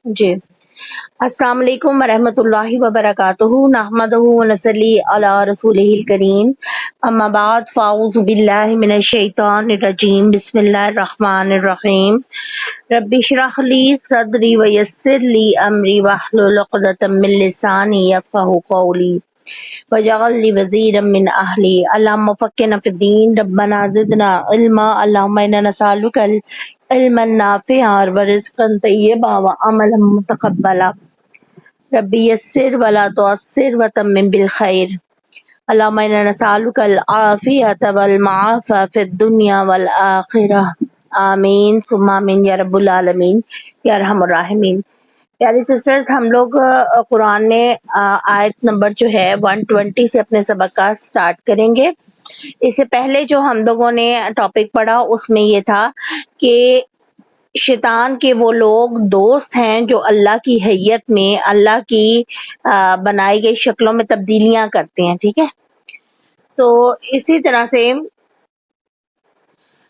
جی السلام علیکم ورحمۃ اللہ وبرکاتہ نحمدہ ونصلی علی رسولہ الکریم اما بعد فاعوذ باللہ من الشیطان الرجیم بسم اللہ الرحمن الرحیم رب اشرح لی صدری ویسر لی امری واحلل عقدۃ من لسانی یفقہوا قولی وجعل لی وزیرا من اہلی اللہم فقہنا فی الدین ربنا زدنا علما اللہم انا نسألک علما نافعا ورزقا طیبا وعملا متقبلا ربی یسر ولا تعسر وتمم بالخیر اللہم انا نسألک العافیۃ والمعافی فی الدنیا والآخرہ آمین ثم آمین یا رب العالمین یا ارحم الراحمین۔ پیاری سسٹرز، ہم لوگ قرآن میں آیت نمبر جو ہے 120 سے اپنے سبق کا سٹارٹ کریں گے۔ اس سے پہلے جو ہم لوگوں نے ٹاپک پڑھا اس میں یہ تھا کہ شیطان کے وہ لوگ دوست ہیں جو اللہ کی حیت میں، اللہ کی بنائی گئی شکلوں میں تبدیلیاں کرتے ہیں، ٹھیک ہے۔ تو اسی طرح سے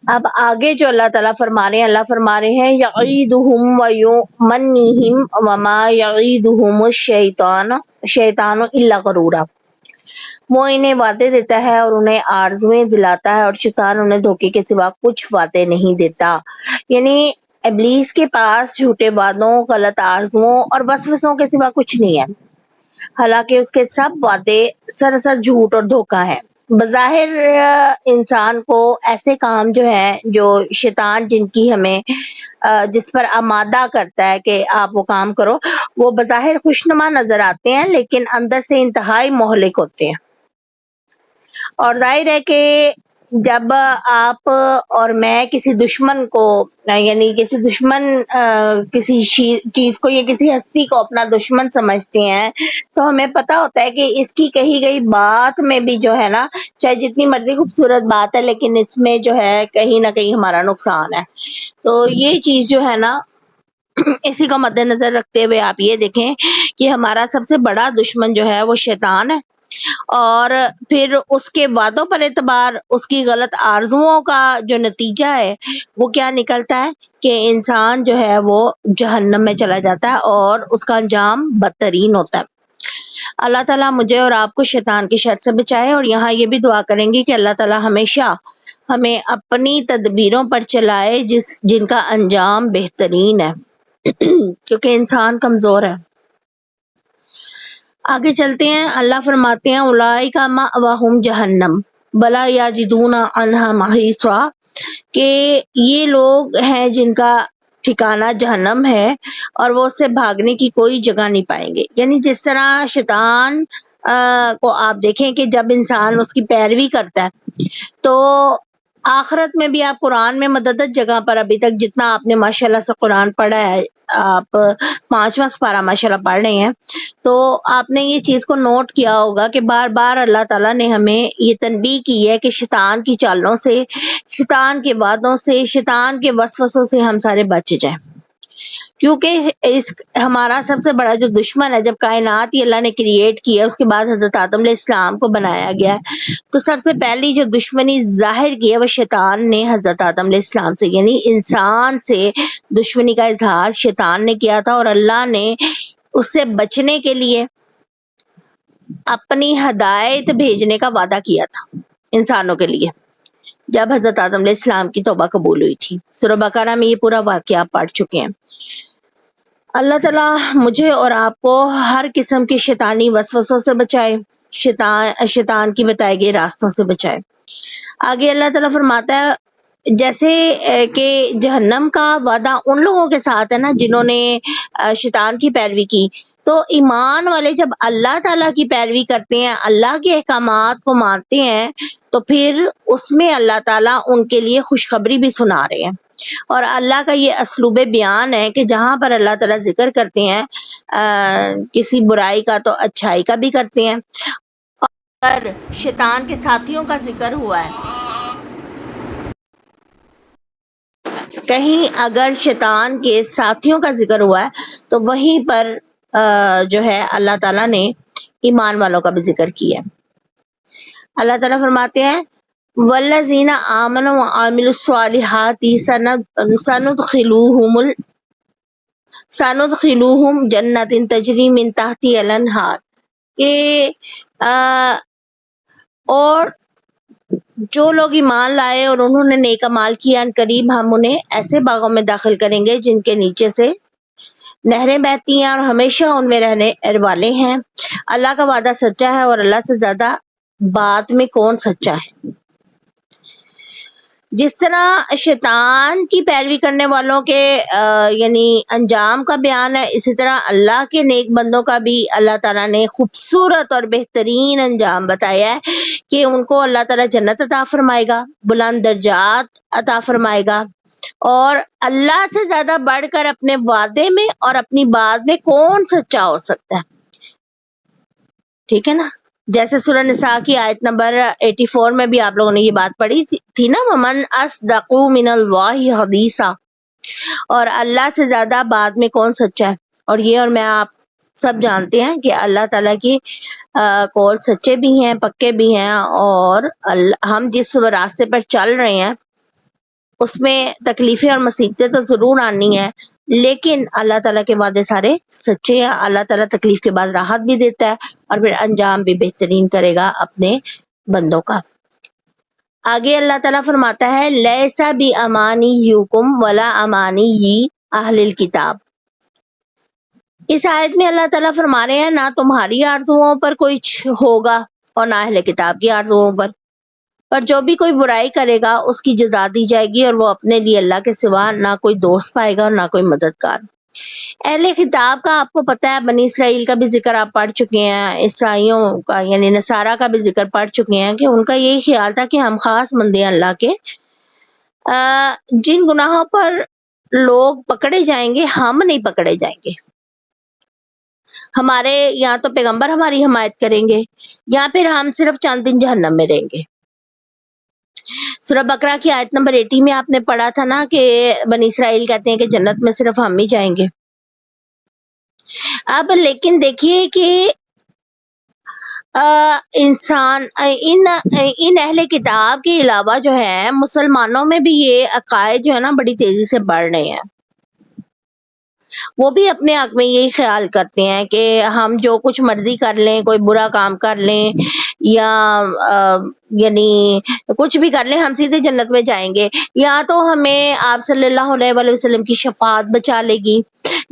اب آگے جو اللہ تعالیٰ فرما رہے ہیں یعیدہم ویمنیہم وما یعیدہم الشیطان الا غرورا، وہ انہیں وعدے دیتا ہے اور انہیں آرزویں دلاتا ہے اور شیطان انہیں دھوکے کے سوا کچھ وعدے نہیں دیتا۔ یعنی ابلیس کے پاس جھوٹے وعدوں، غلط آرزوؤں اور وسوسوں کے سوا کچھ نہیں ہے، حالانکہ اس کے سب وعدے سراسر جھوٹ اور دھوکہ ہے۔ بظاہر انسان کو ایسے کام جو ہیں جو شیطان جس پر آمادہ کرتا ہے کہ آپ وہ کام کرو، وہ بظاہر خوشنما نظر آتے ہیں لیکن اندر سے انتہائی مہلک ہوتے ہیں۔ اور ظاہر ہے کہ جب آپ اور میں کسی دشمن کو یعنی کسی چیز کو یا کسی ہستی کو اپنا دشمن سمجھتے ہیں تو ہمیں پتہ ہوتا ہے کہ اس کی کہی گئی بات میں بھی جو ہے نا، چاہے جتنی مرضی خوبصورت بات ہے لیکن اس میں جو ہے کہیں نہ کہیں ہمارا نقصان ہے۔ تو یہ چیز جو ہے نا، اسی کو مد نظر رکھتے ہوئے آپ یہ دیکھیں کہ ہمارا سب سے بڑا دشمن جو ہے وہ شیطان ہے، اور پھر اس کے وعدوں پر اعتبار، اس کی غلط آرزوؤں کا جو نتیجہ ہے وہ کیا نکلتا ہے کہ انسان جو ہے وہ جہنم میں چلا جاتا ہے اور اس کا انجام بدترین ہوتا ہے۔ اللہ تعالیٰ مجھے اور آپ کو شیطان کی شر سے بچائے، اور یہاں یہ بھی دعا کریں گے کہ اللہ تعالیٰ ہمیشہ ہمیں اپنی تدبیروں پر چلائے جن کا انجام بہترین ہے، کیونکہ انسان کمزور ہے۔ آگے چلتے ہیں، اللہ فرماتے ہیں اولئک مأواہم جہنم ولا یجدون عنہا محیصا، کہ یہ لوگ ہیں جن کا ٹھکانہ جہنم ہے اور وہ اس سے بھاگنے کی کوئی جگہ نہیں پائیں گے۔ یعنی جس طرح شیطان کو آپ دیکھیں کہ جب انسان اس کی پیروی کرتا ہے تو آخرت میں بھی آپ قرآن میں متعدد جگہ پر ابھی تک جتنا آپ نے ماشاءاللہ سے قرآن پڑھا ہے، آپ 5واں سپارہ ماشاءاللہ پڑھ رہے ہیں، تو آپ نے یہ چیز کو نوٹ کیا ہوگا کہ بار بار اللہ تعالیٰ نے ہمیں یہ تنبیہ کی ہے کہ شیطان کی چالوں سے، شیطان کے وعدوں سے، شیطان کے وسوسوں سے ہم سارے بچ جائیں، کیونکہ ہمارا سب سے بڑا جو دشمن ہے، جب کائنات ہی اللہ نے کریٹ کی ہے، اس کے بعد حضرت آدم علیہ السلام کو بنایا گیا ہے، تو سب سے پہلی جو دشمنی ظاہر کی ہے وہ شیطان نے حضرت آدم علیہ السلام سے، یعنی انسان سے دشمنی کا اظہار شیطان نے کیا تھا، اور اللہ نے اس سے بچنے کے لیے اپنی ہدایت بھیجنے کا وعدہ کیا تھا انسانوں کے لیے، جب حضرت آدم علیہ السلام کی توبہ قبول ہوئی تھی۔ سورہ بقرہ میں یہ پورا واقعہ آپ پڑھ چکے ہیں۔ اللہ تعالیٰ مجھے اور آپ کو ہر قسم کے شیطانی وسوسوں سے بچائے، شیطان کی بتائے گئے راستوں سے بچائے۔ آگے اللہ تعالیٰ فرماتا ہے جیسے کہ جہنم کا وعدہ ان لوگوں کے ساتھ ہے نا جنہوں نے شیطان کی پیروی کی، تو ایمان والے جب اللہ تعالیٰ کی پیروی کرتے ہیں، اللہ کے احکامات کو مانتے ہیں، تو پھر اس میں اللہ تعالیٰ ان کے لیے خوشخبری بھی سنا رہے ہیں۔ اور اللہ کا یہ اسلوب بیان ہے کہ جہاں پر اللہ تعالیٰ ذکر کرتے ہیں کسی برائی کا تو اچھائی کا بھی کرتے ہیں، اور شیطان کے ساتھیوں کا ذکر ہوا ہے، کہیں اگر شیطان کے ساتھیوں کا ذکر ہوا ہے تو وہیں پر جو ہے اللہ تعالیٰ نے ایمان والوں کا بھی ذکر کیا ہے۔ اللہ تعالیٰ فرماتے ہیں والذین آمنوا وعملوا الصالحات سندخلوہم جنت تجری من تحتی الانہار، کہ اور جو لوگ ایمان لائے اور انہوں نے نیک اعمال کیا، ان قریب ہم انہیں ایسے باغوں میں داخل کریں گے جن کے نیچے سے نہریں بہتی ہیں اور ہمیشہ ان میں رہنے والے ہیں۔ اللہ کا وعدہ سچا ہے اور اللہ سے زیادہ بات میں کون سچا ہے۔ جس طرح شیطان کی پیروی کرنے والوں کے یعنی انجام کا بیان ہے، اسی طرح اللہ کے نیک بندوں کا بھی اللہ تعالیٰ نے خوبصورت اور بہترین انجام بتایا ہے کہ ان کو اللہ تعالیٰ جنت عطا فرمائے گا، بلند درجات عطا فرمائے گا، اور اللہ سے زیادہ بڑھ کر اپنے وعدے میں اور اپنی بات میں کون سچا ہو سکتا ہے۔ ٹھیک ہے نا، جیسے سورہ نساء کی آیت نمبر 84 میں بھی آپ لوگوں نے یہ بات پڑھی تھی نا، وَمَنْ أَصْدَقُ مِنَ اللَّهِ حَدِيثًا، اور اللہ سے زیادہ بات میں کون سچا ہے۔ اور یہ اور میں آپ سب جانتے ہیں کہ اللہ تعالیٰ کی قول سچے بھی ہیں، پکے بھی ہیں، اور ہم جس راستے پر چل رہے ہیں اس میں تکلیفیں اور مصیبتیں تو ضرور آنی ہیں، لیکن اللہ تعالیٰ کے وعدے سارے سچے ہیں۔ اللہ تعالیٰ تکلیف کے بعد راحت بھی دیتا ہے اور پھر انجام بھی بہترین کرے گا اپنے بندوں کا۔ آگے اللہ تعالیٰ فرماتا ہے لیسا بی امانیکم ولا امانی اہل الکتاب۔ اس آیت میں اللہ تعالیٰ فرما رہے ہیں نہ تمہاری آرزوؤں پر کچھ ہوگا اور نہ اہل کتاب کی آرزوؤں پر جو بھی کوئی برائی کرے گا اس کی جزا دی جائے گی، اور وہ اپنے لیے اللہ کے سوا نہ کوئی دوست پائے گا اور نہ کوئی مددگار۔ اہل کتاب کا آپ کو پتہ ہے، بنی اسرائیل کا بھی ذکر آپ پڑھ چکے ہیں، عیسائیوں کا یعنی نصارہ کا بھی ذکر پڑھ چکے ہیں کہ ان کا یہی خیال تھا کہ ہم خاص بندے ہیں اللہ کے، جن گناہوں پر لوگ پکڑے جائیں گے ہم نہیں پکڑے جائیں گے، ہمارے یا تو پیغمبر ہماری حمایت کریں گے یا پھر ہم صرف چند دن جہنم میں رہیں گے۔ سورہ بقرہ کی آیت نمبر 80 میں آپ نے پڑھا تھا نا کہ بنی اسرائیل کہتے ہیں کہ جنت میں صرف ہم ہی جائیں گے۔ اب لیکن دیکھیے کہ انسان ان اہل کتاب کے علاوہ جو ہے مسلمانوں میں بھی یہ عقائد جو ہے نا بڑی تیزی سے بڑھ رہے ہیں۔ وہ بھی اپنے حق میں یہی خیال کرتے ہیں کہ ہم جو کچھ مرضی کر لیں، کوئی برا کام کر لیں یا یعنی کچھ بھی کر لیں، ہم سیدھے جنت میں جائیں گے، یا تو ہمیں آپ صلی اللہ علیہ وآلہ وسلم کی شفاعت بچا لے گی،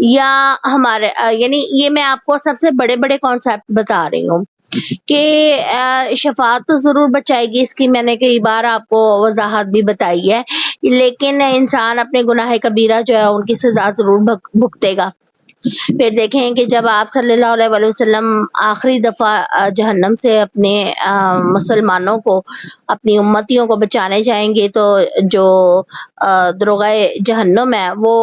یا ہمارے یعنی یہ میں آپ کو سب سے بڑے بڑے کانسیپٹ بتا رہی ہوں کہ شفاعت تو ضرور بچائے گی، اس کی میں نے کئی بار آپ کو وضاحت بھی بتائی ہے، لیکن انسان اپنے گناہ کبیرہ جو ہے ان کی سزا ضرور بھگتے گا۔ پھر دیکھیں کہ جب آپ صلی اللہ علیہ وآلہ وسلم آخری دفعہ جہنم سے اپنے مسلمانوں کو، اپنی امتیوں کو بچانے جائیں گے تو جو دروغہ جہنم ہے وہ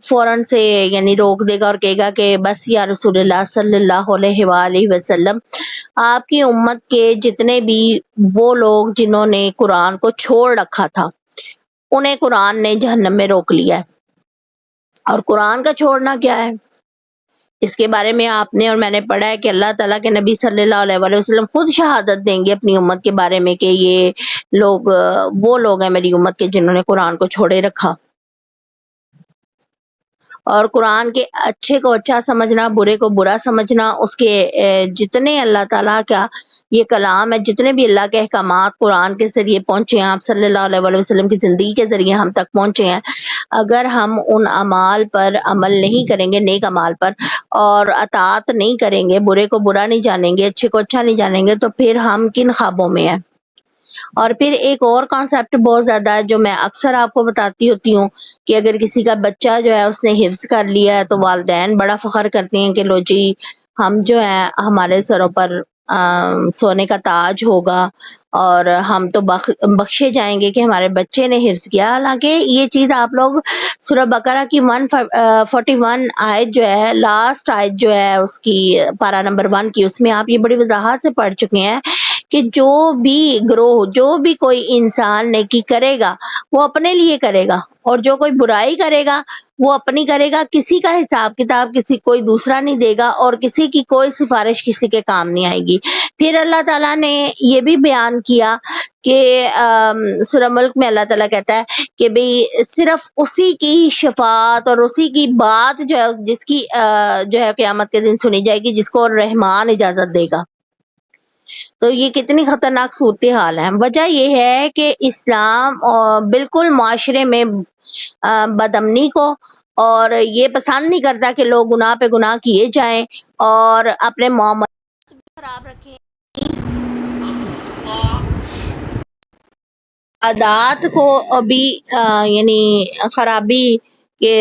فوراً سے یعنی روک دے گا اور کہے گا کہ بس یا رسول اللہ صلی اللہ علیہ وآلہ وسلم، آپ کی امت کے جتنے بھی وہ لوگ جنہوں نے قرآن کو چھوڑ رکھا تھا انہیں قرآن نے جہنم میں روک لیا ہے۔ اور قرآن کا چھوڑنا کیا ہے، اس کے بارے میں آپ نے اور میں نے پڑھا ہے کہ اللہ تعالیٰ کے نبی صلی اللہ علیہ وآلہ وسلم خود شہادت دیں گے اپنی امت کے بارے میں کہ یہ لوگ وہ لوگ ہیں میری امت کے جنہوں نے قرآن کو چھوڑے رکھا۔ اور قرآن کے اچھے کو اچھا سمجھنا، برے کو برا سمجھنا، اس کے جتنے اللہ تعالیٰ کا یہ کلام ہے، جتنے بھی اللہ کے احکامات قرآن کے ذریعے پہنچے ہیں، آپ صلی اللہ علیہ وآلہ وسلم کی زندگی کے ذریعے ہم تک پہنچے ہیں، اگر ہم ان اعمال پر عمل نہیں کریں گے، نیک اعمال پر، اور اطاعت نہیں کریں گے، برے کو برا نہیں جانیں گے، اچھے کو اچھا نہیں جانیں گے، تو پھر ہم کن خوابوں میں ہیں۔ اور پھر ایک اور کانسیپٹ بہت زیادہ ہے جو میں اکثر آپ کو بتاتی ہوتی ہوں کہ اگر کسی کا بچہ جو ہے اس نے حفظ کر لیا ہے تو والدین بڑا فخر کرتے ہیں کہ لو جی ہم جو ہے ہمارے سروں پر سونے کا تاج ہوگا اور ہم تو بخشے جائیں گے کہ ہمارے بچے نے حفظ کیا۔ حالانکہ یہ چیز آپ لوگ سورہ بقرہ کی 141 آیت جو ہے، لاسٹ آیت جو ہے اس کی پارہ نمبر 1 کی، اس میں آپ یہ بڑی وضاحت سے پڑھ چکے ہیں کہ جو بھی گروہ، جو بھی کوئی انسان نیکی کرے گا وہ اپنے لیے کرے گا، اور جو کوئی برائی کرے گا وہ اپنی کرے گا، کسی کا حساب کتاب کسی کوئی دوسرا نہیں دے گا، اور کسی کی کوئی سفارش کسی کے کام نہیں آئے گی۔ پھر اللہ تعالیٰ نے یہ بھی بیان کیا کہ سورہ ملک میں اللہ تعالیٰ کہتا ہے کہ بھئی صرف اسی کی شفاعت اور اسی کی بات جو ہے، جس کی جو ہے قیامت کے دن سنی جائے گی، جس کو رحمان اجازت دے گا۔ تو یہ کتنی خطرناک صورتحال ہے۔ وجہ یہ ہے کہ اسلام بالکل معاشرے میں بدامنی کو اور یہ پسند نہیں کرتا کہ لوگ گناہ پہ گناہ کیے جائیں اور اپنے معاملات خراب رکھیں، عادات کو بھی یعنی خرابی کے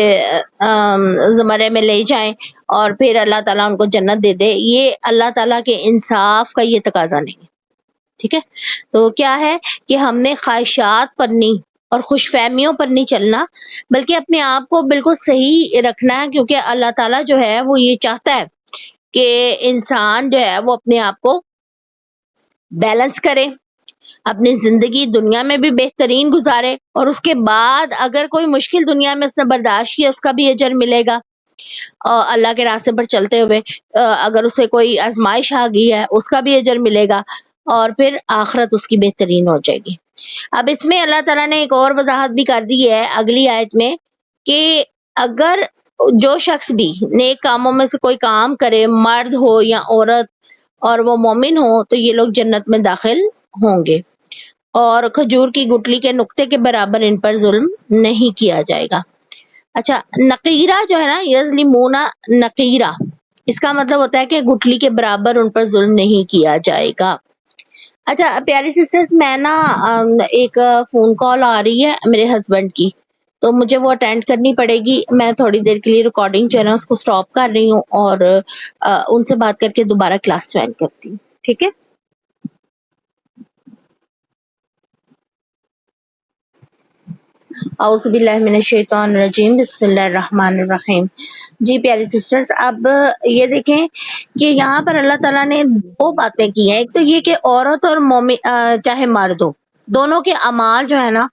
زمرے میں لے جائیں، اور پھر اللہ تعالیٰ ان کو جنت دے دے۔ یہ اللہ تعالیٰ کے انصاف کا یہ تقاضا نہیں ہے، ٹھیک ہے؟ تو کیا ہے کہ ہم نے خواہشات پر نہیں اور خوش فہمیوں پر نہیں چلنا، بلکہ اپنے آپ کو بالکل صحیح رکھنا ہے، کیونکہ اللہ تعالیٰ جو ہے وہ یہ چاہتا ہے کہ انسان جو ہے وہ اپنے آپ کو بیلنس کرے، اپنی زندگی دنیا میں بھی بہترین گزارے، اور اس کے بعد اگر کوئی مشکل دنیا میں اس نے برداشت کیا اس کا بھی اجر ملے گا، اور اللہ کے راستے پر چلتے ہوئے اگر اسے کوئی آزمائش آ گئی ہے اس کا بھی اجر ملے گا، اور پھر آخرت اس کی بہترین ہو جائے گی۔ اب اس میں اللہ تعالیٰ نے ایک اور وضاحت بھی کر دی ہے اگلی آیت میں کہ اگر جو شخص بھی نیک کاموں میں سے کوئی کام کرے، مرد ہو یا عورت، اور وہ مومن ہو، تو یہ لوگ جنت میں داخل ہوں گے، اور کھجور کی گٹلی کے نقطے کے برابر ان پر ظلم نہیں کیا جائے گا۔ اچھا، نقیرہ جو ہے نا، یظلمون نقیرہ، اس کا مطلب ہوتا ہے کہ گٹلی کے برابر ان پر ظلم نہیں کیا جائے گا۔ اچھا پیاری سسٹرز، میں نا ایک فون کال آ رہی ہے میرے ہسبینڈ کی، تو مجھے وہ اٹینڈ کرنی پڑے گی۔ میں تھوڑی دیر کے لیے ریکارڈنگ جو ہے نا اس کو سٹاپ کر رہی ہوں، اور ان سے بات کر کے دوبارہ کلاس جوائن کرتی ہوں، ٹھیک ہے؟ اعوذ باللہ من الشیطان الرجیم، بسم اللہ الرحمن الرحیم۔ جی پیاری سسٹرز، اب یہ دیکھیں کہ یہاں پر اللہ تعالیٰ نے دو باتیں کی ہیں۔ ایک تو یہ کہ عورت اور مومن چاہے مرد ہو، دونوں کے اعمال جو ہے نا،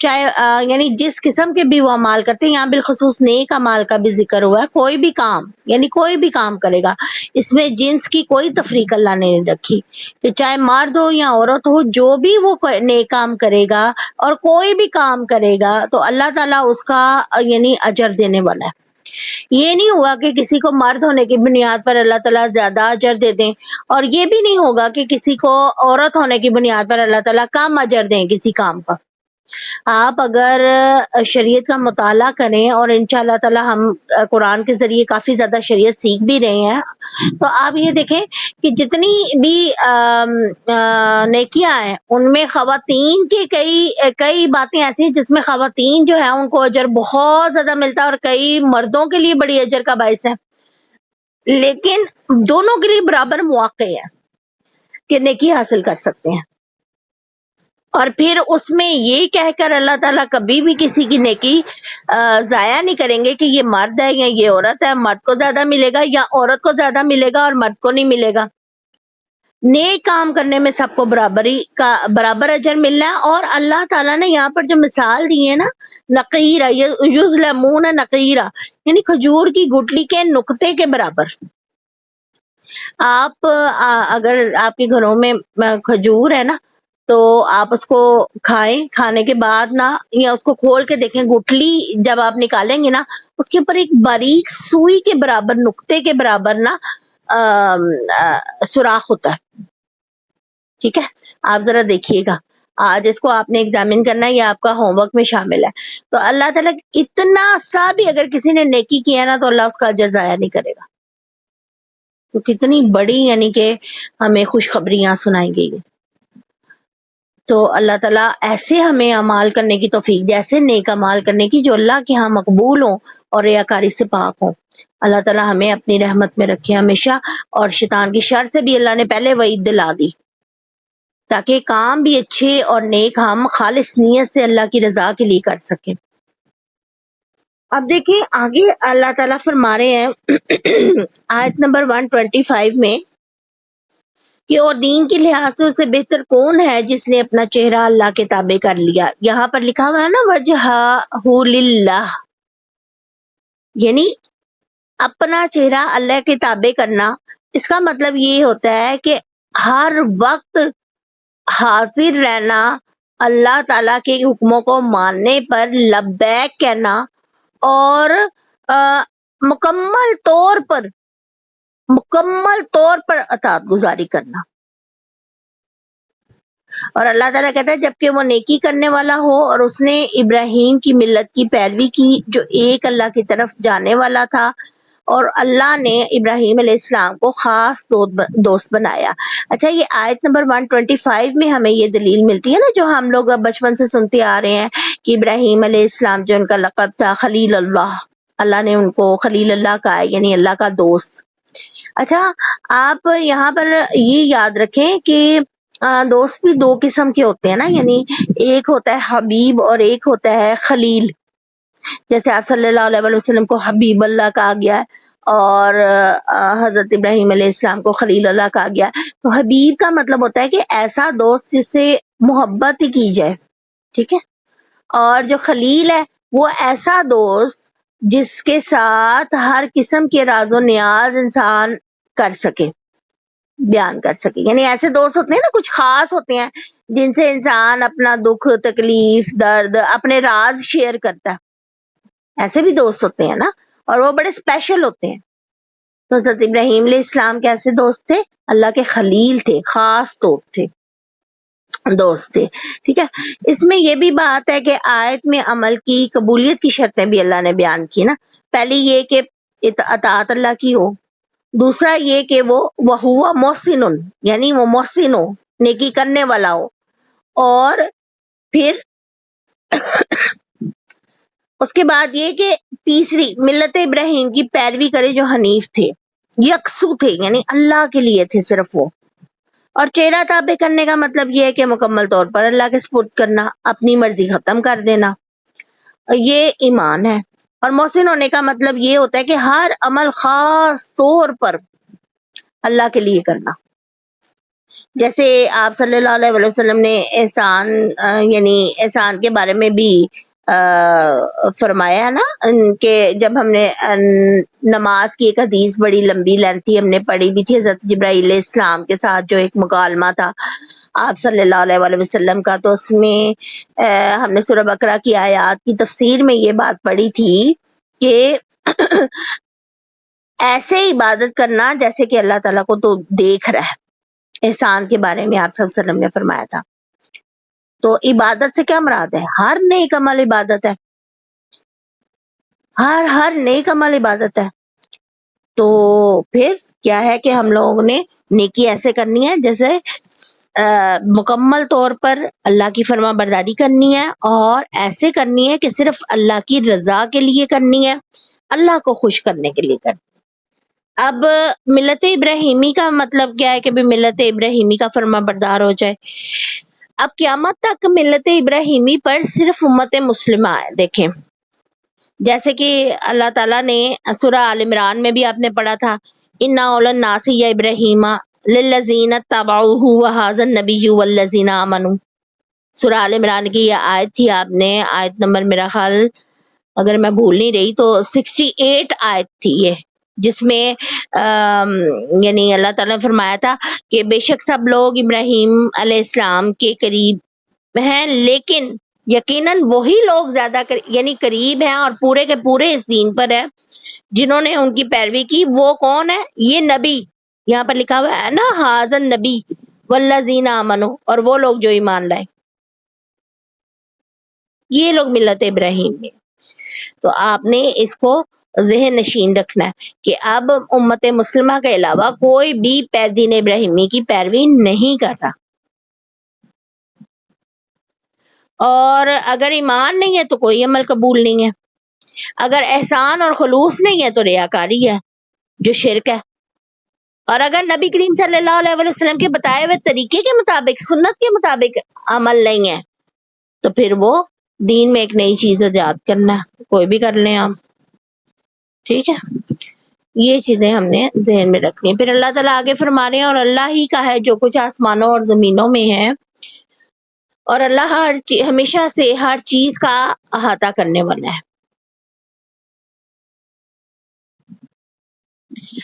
چاہے یعنی جس قسم کے بھی وہ اعمال کرتے ہیں، یہاں بالخصوص نیک اعمال کا بھی ذکر ہوا ہے، کوئی بھی کام یعنی کوئی بھی کام کرے گا، اس میں جنس کی کوئی تفریق اللہ نے نہیں رکھی، کہ چاہے مرد ہو یا عورت ہو، جو بھی وہ نیک کام کرے گا اور کوئی بھی کام کرے گا تو اللہ تعالیٰ اس کا یعنی اجر دینے والا ہے۔ یہ نہیں ہوا کہ کسی کو مرد ہونے کی بنیاد پر اللہ تعالیٰ زیادہ اجر دے دیں، اور یہ بھی نہیں ہوگا کہ کسی کو عورت ہونے کی بنیاد پر اللہ تعالیٰ کم اجر دیں کسی کام کا۔ آپ اگر شریعت کا مطالعہ کریں، اور انشاءاللہ تعالی ہم قرآن کے ذریعے کافی زیادہ شریعت سیکھ بھی رہے ہیں، تو آپ یہ دیکھیں کہ جتنی بھی نیکیاں ہیں ان میں خواتین کے کئی باتیں ایسی ہیں جس میں خواتین جو ہے ان کو اجر بہت زیادہ ملتا ہے، اور کئی مردوں کے لیے بڑی اجر کا باعث ہے، لیکن دونوں کے لیے برابر مواقع ہے کہ نیکی حاصل کر سکتے ہیں۔ اور پھر اس میں یہ کہہ کر اللہ تعالیٰ کبھی بھی کسی کی نیکی ضائع نہیں کریں گے کہ یہ مرد ہے یا یہ عورت ہے، مرد کو زیادہ ملے گا یا عورت کو زیادہ ملے گا اور مرد کو نہیں ملے گا۔ نیک کام کرنے میں سب کو برابر اجر ملنا ہے۔ اور اللہ تعالیٰ نے یہاں پر جو مثال دی ہے نا، نقیرہ، یظلمون نقیرہ، یعنی کھجور کی گٹلی کے نقطے کے برابر۔ آپ اگر آپ کے گھروں میں کھجور ہے نا، تو آپ اس کو کھائیں، کھانے کے بعد نا، یا اس کو کھول کے دیکھیں، گٹلی جب آپ نکالیں گے نا، اس کے اوپر ایک باریک سوئی کے برابر، نقطے کے برابر نا سوراخ ہوتا ہے، ٹھیک ہے؟ آپ ذرا دیکھیے گا، آج اس کو آپ نے ایگزامن کرنا ہے، یہ آپ کا ہوم ورک میں شامل ہے۔ تو اللہ تعالیٰ اتنا سا بھی اگر کسی نے نیکی کیا نا تو اللہ اس کا اجر ضائع نہیں کرے گا۔ تو کتنی بڑی یعنی کہ ہمیں خوشخبریاں سنائی گئی ہے۔ تو اللہ تعالیٰ ایسے ہمیں اعمال کرنے کی توفیق دے، ایسے نیک اعمال کرنے کی جو اللہ کے ہاں مقبول ہوں اور ریاکاری سے پاک ہوں۔ اللہ تعالیٰ ہمیں اپنی رحمت میں رکھے ہمیشہ، اور شیطان کی شر سے بھی اللہ نے پہلے وعید دلا دی، تاکہ کام بھی اچھے اور نیک ہم خالص نیت سے اللہ کی رضا کے لیے کر سکیں۔ اب دیکھیں آگے اللہ تعالیٰ فرما رہے ہیں آیت نمبر 125 میں کہ اور دین کے لحاظ سے اسے بہتر کون ہے جس نے اپنا چہرہ اللہ کے تابع کر لیا. یہاں پر لکھا ہوا ہے نا وجہہ للہ، یعنی اپنا چہرہ اللہ کے تابع کرنا. اس کا مطلب یہ ہوتا ہے کہ ہر وقت حاضر رہنا، اللہ تعالیٰ کے حکموں کو ماننے پر لبیک کہنا، اور مکمل طور پر اطاعت گزاری کرنا. اور اللہ تعالیٰ کہتا ہے جبکہ وہ نیکی کرنے والا ہو اور اس نے ابراہیم کی ملت کی پیروی کی جو ایک اللہ کی طرف جانے والا تھا، اور اللہ نے ابراہیم علیہ السلام کو خاص دوست بنایا. اچھا، یہ آیت نمبر 125 میں ہمیں یہ دلیل ملتی ہے نا جو ہم لوگ اب بچپن سے سنتے آ رہے ہیں کہ ابراہیم علیہ السلام جو ان کا لقب تھا خلیل اللہ، اللہ نے ان کو خلیل اللہ کہا ہے، یعنی اللہ کا دوست. اچھا، آپ یہاں پر یہ یاد رکھیں کہ دوست بھی دو قسم کے ہوتے ہیں نا، یعنی ایک ہوتا ہے حبیب اور ایک ہوتا ہے خلیل. جیسے آپ صلی اللہ علیہ وسلم کو حبیب اللہ کہا گیا ہے اور حضرت ابراہیم علیہ السلام کو خلیل اللہ کہا گیا. تو حبیب کا مطلب ہوتا ہے کہ ایسا دوست جس سے محبت ہی کی جائے، ٹھیک ہے. اور جو خلیل ہے وہ ایسا دوست جس کے ساتھ ہر قسم کے راز و نیاز انسان کر سکے، بیان کر سکے. یعنی ایسے دوست ہوتے ہیں نا، کچھ خاص ہوتے ہیں جن سے انسان اپنا دکھ، تکلیف، درد، اپنے راز شیئر کرتا ہے. ایسے بھی دوست ہوتے ہیں نا، اور وہ بڑے اسپیشل ہوتے ہیں. تو حضرت ابراہیم علیہ السلام کے ایسے دوست تھے، اللہ کے خلیل تھے، خاص دوست تھے. ٹھیک ہے. اس میں یہ بھی بات ہے کہ آیت میں عمل کی قبولیت کی شرطیں بھی اللہ نے بیان کی نا. پہلی یہ کہ اطاعت اللہ کی ہو، دوسرا یہ کہ وہ محسن، یعنی وہ محسن ہو، نیکی کرنے والا ہو، اور پھر اس کے بعد یہ کہ تیسری ملت ابراہیم کی پیروی کرے جو حنیف تھے، یکسو تھے، یعنی اللہ کے لیے تھے صرف وہ. اور چہرہ تابع کرنے کا مطلب یہ ہے کہ مکمل طور پر اللہ کے سپرد کرنا، اپنی مرضی ختم کر دینا، یہ ایمان ہے. اور محسن ہونے کا مطلب یہ ہوتا ہے کہ ہر عمل خاص طور پر اللہ کے لیے کرنا. جیسے آپ صلی اللہ علیہ وسلم نے احسان، یعنی احسان کے بارے میں بھی فرمایا نا کہ جب ہم نے نماز کی ایک حدیث بڑی لمبی لینتھی ہم نے پڑھی بھی تھی حضرت جبرائیل علیہ السلام کے ساتھ جو ایک مکالمہ تھا آپ صلی اللہ علیہ وسلم کا، تو اس میں ہم نے سورہ بقرہ کی آیات کی تفسیر میں یہ بات پڑھی تھی کہ ایسے عبادت کرنا جیسے کہ اللہ تعالیٰ کو تو دیکھ رہا ہے. احسان کے بارے میں آپ صلی اللہ علیہ وسلم نے فرمایا تھا. تو عبادت سے کیا مراد ہے؟ ہر نیک عمل عبادت ہے، ہر نیک عمل عبادت ہے. تو پھر کیا ہے کہ ہم لوگوں نے نیکی ایسے کرنی ہے جیسے مکمل طور پر اللہ کی فرما برداری کرنی ہے، اور ایسے کرنی ہے کہ صرف اللہ کی رضا کے لیے کرنی ہے، اللہ کو خوش کرنے کے لیے کرنی. اب ملت ابراہیمی کا مطلب کیا ہے کہ بھی ملت ابراہیمی کا فرما بردار ہو جائے. اب قیامت تک ملت ابراہیمی پر صرف امت مسلمہ ہے. دیکھیں جیسے کہ اللہ تعالیٰ نے سورہ آل عمران میں بھی آپ نے پڑھا تھا اِنَّ أَوْلَى النَّاسِ إِبْرَاهِيمَ لِلَّذِينَ اتَّبَعُوهُ وَهَٰذَا النَّبِيُّ وَالَّذِينَ آمَنُوا. سورہ آل عمران کی یہ آیت تھی، آپ نے آیت نمبر میرا خیال اگر میں بھول نہیں رہی تو 68 آیت تھی یہ، جس میں یعنی اللہ تعالیٰ نے فرمایا تھا کہ بے شک سب لوگ ابراہیم علیہ السلام کے قریب ہیں، لیکن یقیناً وہی لوگ زیادہ یعنی قریب ہیں اور پورے کے پورے اس دین پر ہیں جنہوں نے ان کی پیروی کی. وہ کون ہے؟ یہ نبی، یہاں پر لکھا ہوا ہے نا حاضر نبی والذین آمنوا، اور وہ لوگ جو ایمان لائے، یہ لوگ ملت ابراہیم میں. تو آپ نے اس کو ذہن نشین رکھنا ہے کہ اب امت مسلمہ کے علاوہ کوئی بھی دین ابراہیمی کی پیروی نہیں کر رہا. اور اگر ایمان نہیں ہے تو کوئی عمل قبول نہیں ہے. اگر احسان اور خلوص نہیں ہے تو ریاکاری ہے جو شرک ہے. اور اگر نبی کریم صلی اللہ علیہ وسلم کے بتائے ہوئے طریقے کے مطابق، سنت کے مطابق عمل نہیں ہے تو پھر وہ دین میں ایک نئی چیز ایجاد کرنا ہے، کوئی بھی کر لیں آپ. ٹھیک ہے. یہ چیزیں ہم نے ذہن میں رکھنی ہیں۔ پھر اللہ تعالیٰ آگے فرما رہے ہیں اور اللہ ہی کا ہے جو کچھ آسمانوں اور زمینوں میں ہے، اور اللہ ہمیشہ سے ہر چیز کا احاطہ کرنے والا ہے۔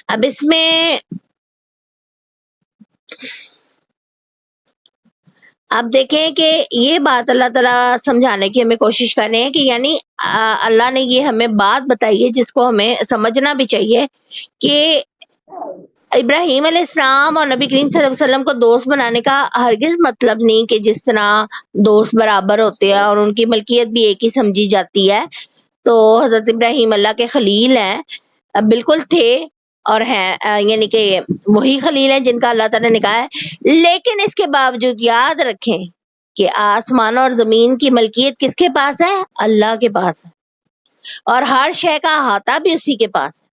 اب اس میں آپ دیکھیں کہ یہ بات اللہ تعالیٰ سمجھانے کی ہمیں کوشش کر رہے ہیں کہ یعنی اللہ نے یہ ہمیں بات بتائی ہے جس کو ہمیں سمجھنا بھی چاہیے کہ ابراہیم علیہ السلام اور نبی کریم صلی اللہ علیہ وسلم کو دوست بنانے کا ہرگز مطلب نہیں کہ جس طرح دوست برابر ہوتے ہیں اور ان کی ملکیت بھی ایک ہی سمجھی جاتی ہے۔ تو حضرت ابراہیم اللہ کے خلیل ہیں، بالکل تھے اور ہیں، یعنی کہ وہی خلیل ہیں جن کا اللہ تعالیٰ نے کہا ہے، لیکن اس کے باوجود یاد رکھیں کہ آسمان اور زمین کی ملکیت کس کے پاس ہے؟ اللہ کے پاس ہے، اور ہر شے کا احاطہ بھی اسی کے پاس ہے۔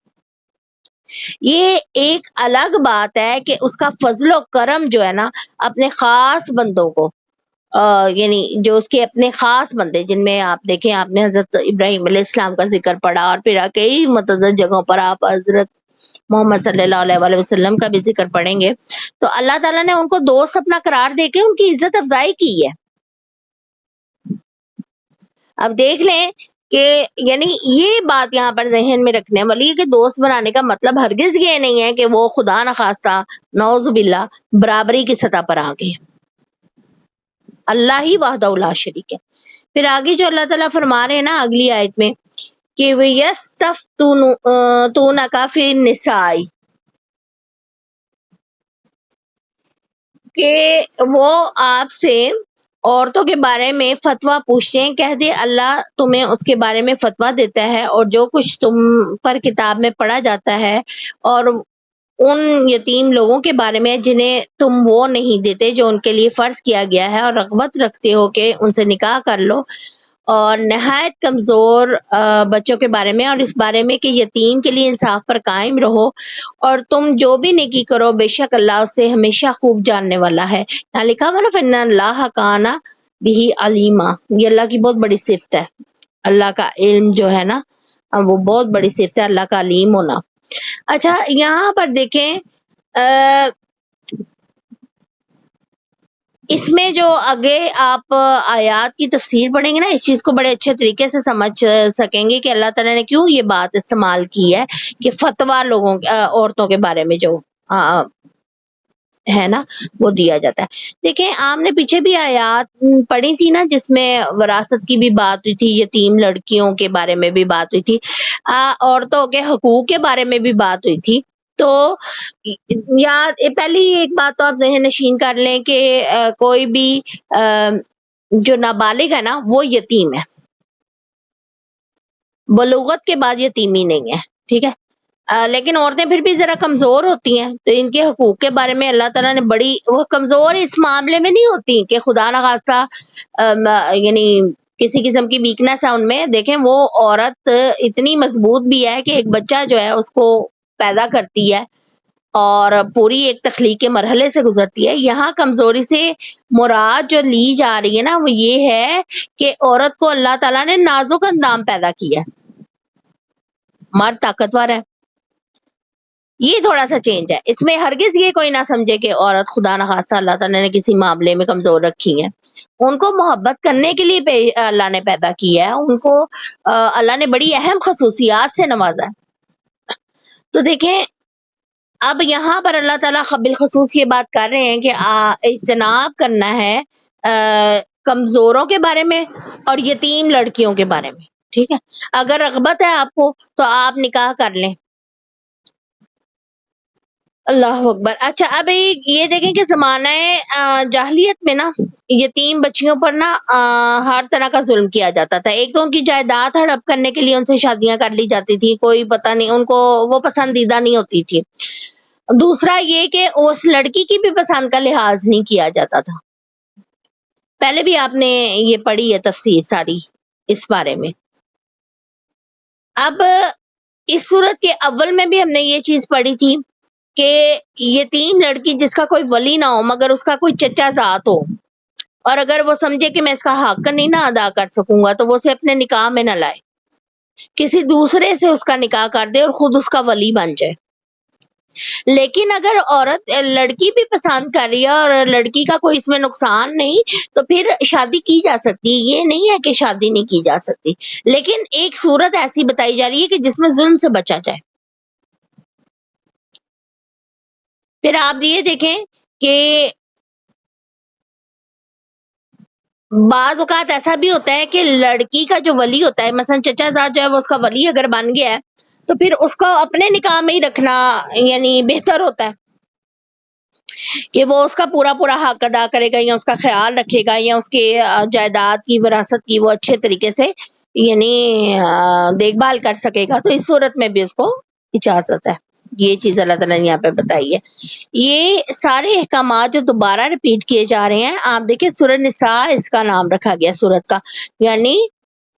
یہ ایک الگ بات ہے کہ اس کا فضل و کرم جو ہے نا اپنے خاص بندوں کو، یعنی جو اس کے اپنے خاص بندے، جن میں آپ دیکھیں آپ نے حضرت ابراہیم علیہ السلام کا ذکر پڑھا، اور پھر کئی متعدد جگہوں پر آپ حضرت محمد صلی اللہ علیہ وسلم کا بھی ذکر پڑھیں گے، تو اللہ تعالیٰ نے ان کو دوست اپنا قرار دے کے ان کی عزت افزائی کی ہے۔ اب دیکھ لیں کہ یعنی یہ بات یہاں پر ذہن میں رکھنے والی ہے کہ دوست بنانے کا مطلب ہرگز یہ نہیں ہے کہ وہ خدا نخواستہ نعوذ باللہ برابری کی سطح پر آ گئے۔ اللہ ہی وحدہ لا شریک ہے۔ پھر آگے جو اللہ تعالیٰ فرما رہے ہیں نا اگلی آیت میں کہ وَيَسْتَفْتُونَكَ فِي النِّسَاءِ، کہ وہ آپ سے عورتوں کے بارے میں فتویٰ پوچھتے ہیں، کہہ دے اللہ تمہیں اس کے بارے میں فتویٰ دیتا ہے، اور جو کچھ تم پر کتاب میں پڑھا جاتا ہے، اور ان یتیم لوگوں کے بارے میں جنہیں تم وہ نہیں دیتے جو ان کے لیے فرض کیا گیا ہے، اور رغبت رکھتے ہو کہ ان سے نکاح کر لو، اور نہایت کمزور بچوں کے بارے میں، اور اس بارے میں کہ یتیم کے لیے انصاف پر قائم رہو، اور تم جو بھی نیکی کرو بے شک اللہ اس سے ہمیشہ خوب جاننے والا ہے۔ یہاں لکھا ہوا نا فَإِنَّ اللَّهَ كَانَ بِهِ عَلِيمًا، یہ اللہ کی بہت بڑی صفت ہے، اللہ کا علم جو ہے نا وہ بہت بڑی صفت ہے، اللہ کا علیم ہونا۔ اچھا یہاں پر دیکھیں اس میں جو آگے آپ آیات کی تفسیر پڑھیں گے نا، اس چیز کو بڑے اچھے طریقے سے سمجھ سکیں گے کہ اللہ تعالیٰ نے کیوں یہ بات استعمال کی ہے کہ فتویٰ لوگوں عورتوں کے بارے میں جو ہے نا وہ دیا جاتا ہے۔ دیکھیں آپ نے پیچھے بھی آیات پڑھی تھی نا جس میں وراثت کی بھی بات ہوئی تھی، یتیم لڑکیوں کے بارے میں بھی بات ہوئی تھی، عورتوں کے حقوق کے بارے میں بھی بات ہوئی تھی۔ تو پہلی ایک بات تو آپ ذہن نشین کر لیں کہ کوئی بھی جو نابالغ ہے نا وہ یتیم ہے، بلوغت کے بعد یتیمی نہیں ہے، ٹھیک ہے۔ لیکن عورتیں پھر بھی ذرا کمزور ہوتی ہیں، تو ان کے حقوق کے بارے میں اللہ تعالیٰ نے بڑی، وہ کمزور اس معاملے میں نہیں ہوتی کہ خدا نخواستہ یعنی کسی قسم کی ویکنس ہے ان میں، دیکھیں وہ عورت اتنی مضبوط بھی ہے کہ ایک بچہ جو ہے اس کو پیدا کرتی ہے اور پوری ایک تخلیق کے مرحلے سے گزرتی ہے۔ یہاں کمزوری سے مراد جو لی جا رہی ہے نا وہ یہ ہے کہ عورت کو اللہ تعالیٰ نے نازک اندام پیدا کیا ہے، مرد طاقتور ہے، یہ تھوڑا سا چینج ہے اس میں۔ ہرگز یہ کوئی نہ سمجھے کہ عورت خدا نخواستہ اللہ تعالیٰ نے کسی معاملے میں کمزور رکھی ہے، ان کو محبت کرنے کے لیے اللہ نے پیدا کیا ہے، ان کو اللہ نے بڑی اہم خصوصیات سے نوازا ہے۔ تو دیکھیں اب یہاں پر اللہ تعالیٰ بالخصوص یہ بات کر رہے ہیں کہ اجتناب کرنا ہے کمزوروں کے بارے میں اور یتیم لڑکیوں کے بارے میں، ٹھیک ہے۔ اگر رغبت ہے آپ کو تو آپ نکاح کر لیں، اللہ اکبر۔ اچھا اب یہ دیکھیں کہ زمانہ جاہلیت میں نا یتیم بچیوں پر نا ہر طرح کا ظلم کیا جاتا تھا۔ ایک تو ان کی جائیداد ہڑپ کرنے کے لیے ان سے شادیاں کر لی جاتی تھی، کوئی پتہ نہیں ان کو وہ پسندیدہ نہیں ہوتی تھی۔ دوسرا یہ کہ اس لڑکی کی بھی پسند کا لحاظ نہیں کیا جاتا تھا، پہلے بھی آپ نے یہ پڑھی ہے تفسیر ساری اس بارے میں۔ اب اس صورت کے اول میں بھی ہم نے یہ چیز پڑھی تھی کہ یتیم لڑکی جس کا کوئی ولی نہ ہو مگر اس کا کوئی چچا ذات ہو، اور اگر وہ سمجھے کہ میں اس کا حق نہیں نہ ادا کر سکوں گا تو وہ اسے اپنے نکاح میں نہ لائے۔ کسی دوسرے سے اس کا نکاح کر دے اور خود اس کا ولی بن جائے. لیکن اگر عورت لڑکی بھی پسند کر رہی ہے اور لڑکی کا کوئی اس میں نقصان نہیں تو پھر شادی کی جا سکتی. یہ نہیں ہے کہ شادی نہیں کی جا سکتی، لیکن ایک صورت ایسی بتائی جا رہی ہے کہ جس میں ظلم سے بچا جائے. پھر آپ یہ دیکھیں کہ بعض اوقات ایسا بھی ہوتا ہے کہ لڑکی کا جو ولی ہوتا ہے، مثلا چچا زاد جو ہے وہ اس کا ولی اگر بن گیا ہے تو پھر اس کو اپنے نکاح میں ہی رکھنا یعنی بہتر ہوتا ہے کہ وہ اس کا پورا حق ادا کرے گا یا اس کا خیال رکھے گا یا اس کے جائیداد کی وراثت کی وہ اچھے طریقے سے یعنی دیکھ بھال کر سکے گا. تو اس صورت میں بھی اس کو اجازت ہے. یہ چیز اللہ تعالیٰ نے یہاں پہ بتائی ہے. یہ سارے احکامات جو دوبارہ ریپیٹ کیے جا رہے ہیں، آپ دیکھیں سورۃ نساء اس کا نام رکھا گیا سورت کا، یعنی